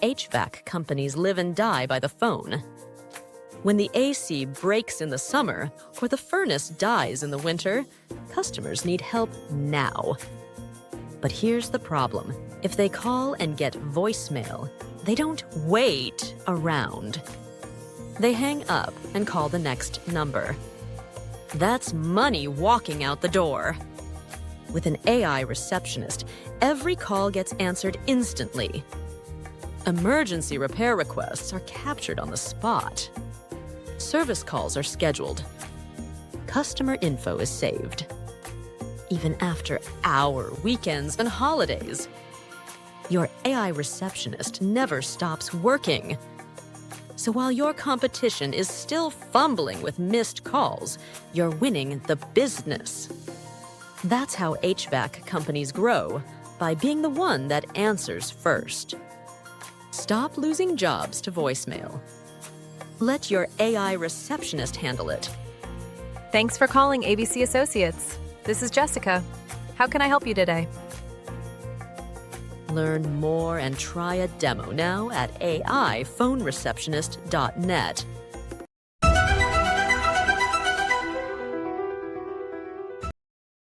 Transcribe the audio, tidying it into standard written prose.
HVAC companies live and die by the phone. When the AC breaks in the summer or the furnace dies in the winter, customers need help now. But here's the problem. If they call and get voicemail, they don't wait around. They hang up and call the next number. That's money walking out the door. With an AI receptionist, every call gets answered instantly. Emergency repair requests are captured on the spot. Service calls are scheduled. Customer info is saved. Even after our weekends and holidays. Your AI receptionist never stops working. So while your competition is still fumbling with missed calls, you're winning the business. That's how HVAC companies grow, by being the one that answers first. Stop losing jobs to voicemail. Let your AI receptionist handle it. Thanks for calling ABC Associates. This is Jessica. How can I help you today? Learn more and try a demo now at AIPhoneReceptionist.net.